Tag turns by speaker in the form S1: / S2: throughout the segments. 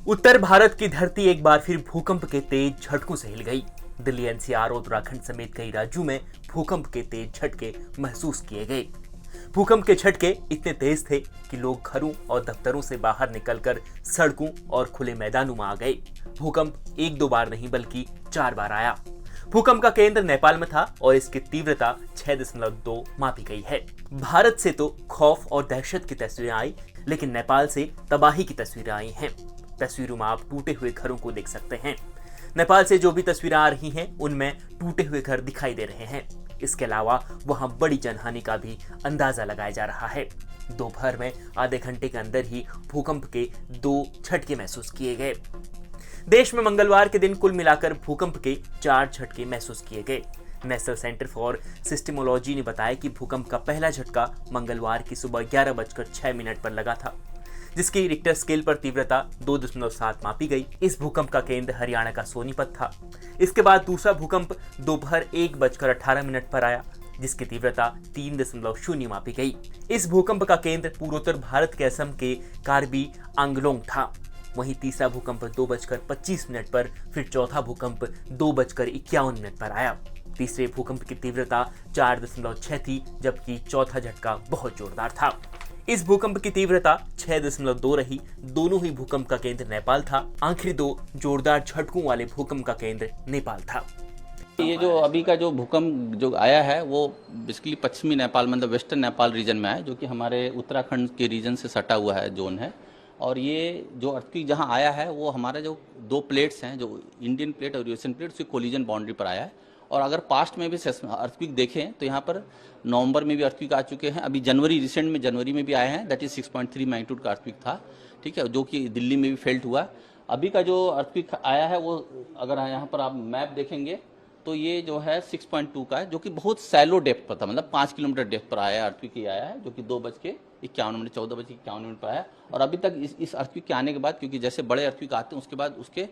S1: उत्तर भारत की धरती एक बार फिर भूकंप के तेज झटकों से हिल गई। दिल्ली, एनसीआर और उत्तराखंड समेत कई राज्यों में भूकंप के तेज झटके महसूस किए गए। भूकंप के झटके इतने तेज थे कि लोग घरों और दफ्तरों से बाहर निकलकर सड़कों और खुले मैदानों में आ गए। भूकंप एक दो बार नहीं बल्कि 4 बार आया। भूकंप का केंद्र नेपाल में था और इसकी तीव्रता 6.2 मापी गई है। भारत से तो खौफ और दहशत की तस्वीरें आई, लेकिन नेपाल से तबाही की तस्वीरें आई हैं। तस्वीरों में आप टूटे हुए घरों को देख सकते हैं। नेपाल से जो भी तस्वीरें आ रही हैं, उनमें टूटे हुए घर दिखाई दे रहे हैं। इसके अलावा वहां बड़ी जनहानि का भी अंदाजा लगाया जा रहा है। दोपहर में आधे घंटे के अंदर ही भूकंप के 2 झटके महसूस किए गए। देश में मंगलवार के दिन कुल मिलाकर भूकंप के 4 झटके महसूस किए गए। नेशनल सेंटर फॉर सिस्टमोलॉजी ने बताया कि भूकंप का पहला झटका मंगलवार की सुबह 11:06 पर लगा था, जिसकी रिक्टर स्केल पर तीव्रता 2.7 मापी गई। इस भूकंप का केंद्र हरियाणा का सोनीपत था। इसके बाद दूसरा भूकंप दोपहर 1:18 पर आया, जिसकी तीव्रता 3.0 मापी गई। इस भूकंप का केंद्र पूर्वोत्तर भारत के असम के कार्बी आंगलोंग था। वहीं तीसरा भूकंप 2:25 पर, फिर चौथा भूकंप 2:51 पर आया। तीसरे भूकंप की तीव्रता 4.6 थी, जबकि चौथा झटका बहुत जोरदार था। इस भूकंप की तीव्रता 6.2 रही। दोनों ही भूकंप का केंद्र नेपाल था। आखिरी 2 जोरदार झटकों वाले भूकंप का केंद्र नेपाल था।
S2: ये जो अभी का जो भूकंप जो आया है वो बेसिकली पश्चिमी नेपाल मतलब वेस्टर्न नेपाल रीजन में है, जो कि हमारे उत्तराखंड के रीजन से सटा हुआ है जोन है। और ये जो अर्थक्वेक जहाँ आया है वो हमारे जो 2 प्लेट्स हैं, जो इंडियन प्लेट और यूएसएन प्लेट, उसकी कोलिजन बाउंड्री पर आया है। और अगर पास्ट में भी अर्थक्वेक देखें तो यहाँ पर नवंबर में भी अर्थक्वेक आ चुके हैं। अभी रिसेंट में जनवरी में भी आए हैं, दैट इज 6.3 मैग्नीट्यूड का अर्थक्वेक था, ठीक है, जो कि दिल्ली में भी फेल्ट हुआ। अभी का जो अर्थक्वेक आया है वो अगर यहाँ पर आप मैप देखेंगे तो ये जो है 6.2 का है, जो कि बहुत सैलो डेप्थ पर था, मतलब 5 किलोमीटर डेप्थ पर आया अर्थक्वेक ही आया है, जो कि 14:51 पर आया। और अभी तक इस अर्थक्वेक के आने के बाद, क्योंकि जैसे बड़े अर्थक्वेक आते हैं उसके बाद उसके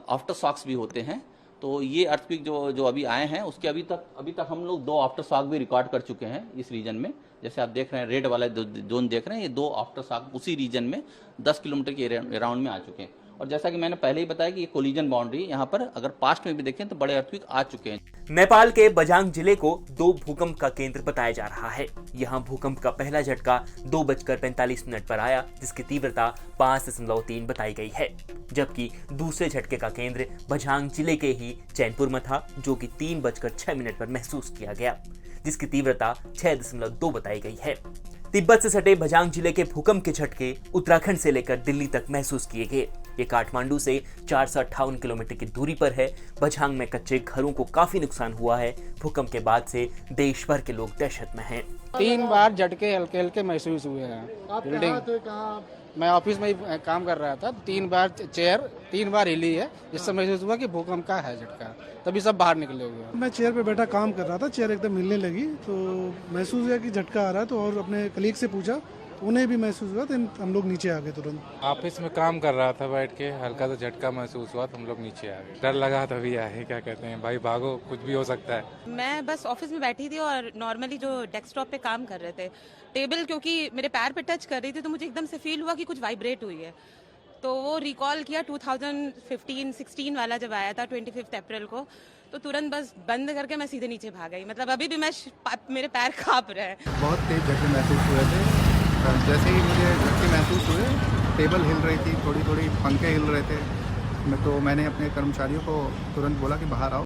S2: आफ्टर शॉक्स भी होते हैं, तो ये अर्थक्वेक जो अभी आए हैं उसके अभी तक हम लोग 2 आफ्टर शॉक भी रिकॉर्ड कर चुके हैं इस रीजन में। जैसे आप देख रहे हैं रेड वाला जोन देख रहे हैं, ये 2 आफ्टर शॉक उसी रीजन में 10 किलोमीटर के अराउंड में आ चुके हैं। और जैसा कि मैंने पहले ही बताया कि ये कोलिजन बाउंड्री यहाँ पर अगर पास्ट में भी देखें तो बड़े अर्थक्वेक आ चुके हैं।
S1: नेपाल के बजांग जिले को 2 भूकंप का केंद्र बताया जा रहा है। यहाँ भूकंप का पहला झटका 2:45 पर आया, जिसकी तीव्रता 5.3 बताई गई है, जबकि दूसरे झटके का केंद्र बजांग जिले के ही चैनपुर में था, जो कि 3:06 पर महसूस किया गया, जिसकी तीव्रता 6.2 बताई गई है। तिब्बत से सटे बजांग जिले के भूकंप के झटके उत्तराखंड से लेकर दिल्ली तक महसूस किए गए। ये काठमांडू से 458 किलोमीटर की दूरी पर है। बझांग में कच्चे घरों को काफी नुकसान हुआ है। भूकंप के बाद से देश भर के लोग दहशत में हैं।
S3: 3 बार झटके हल्के हल्के महसूस हुए हैं। बिल्डिंग मैं ऑफिस में ही काम कर रहा था। 3 बार चेयर 3 बार हिली है, जिससे महसूस हुआ कि भूकंप का है झटका, तभी सब बाहर निकले हुए।
S4: मैं चेयर पे बैठा काम कर रहा था, चेयर एकदम हिलने लगी तो महसूस हुआ कि झटका आ रहा है। तो और अपने कलीग से पूछा, उन्हें भी महसूस हुआ, तो हम लोग नीचे आ गए तुरंत।
S5: ऑफिस में काम कर रहा था बैठ के, हल्का सा झटका महसूस हुआ तो हम लोग नीचे आ गए। डर लगा तभी आए, क्या कहते हैं भाई, भागो कुछ भी हो सकता है।
S6: मैं बस ऑफिस में बैठी थी और नॉर्मली जो डेस्कटॉप पे काम कर रहे थे, टेबल क्योंकि मेरे पैर पे टच कर रही थी तो मुझे एकदम से फील हुआ कि कुछ वाइब्रेट हुई है। तो वो रिकॉल किया 2015-16 वाला जब आया था 25 अप्रैल को, तो तुरंत बस बंद करके मैं सीधे नीचे भाग गई। मतलब अभी भी मेरे पैर कांप रहे हैं।
S7: बहुत तेज झटके महसूस हुए थे। जैसे ही मुझे झटके महसूस हुए, टेबल हिल रही थी, थोड़ी थोड़ी पंखे हिल रहे थे, तो मैंने अपने कर्मचारियों को तुरंत बोला कि बाहर आओ।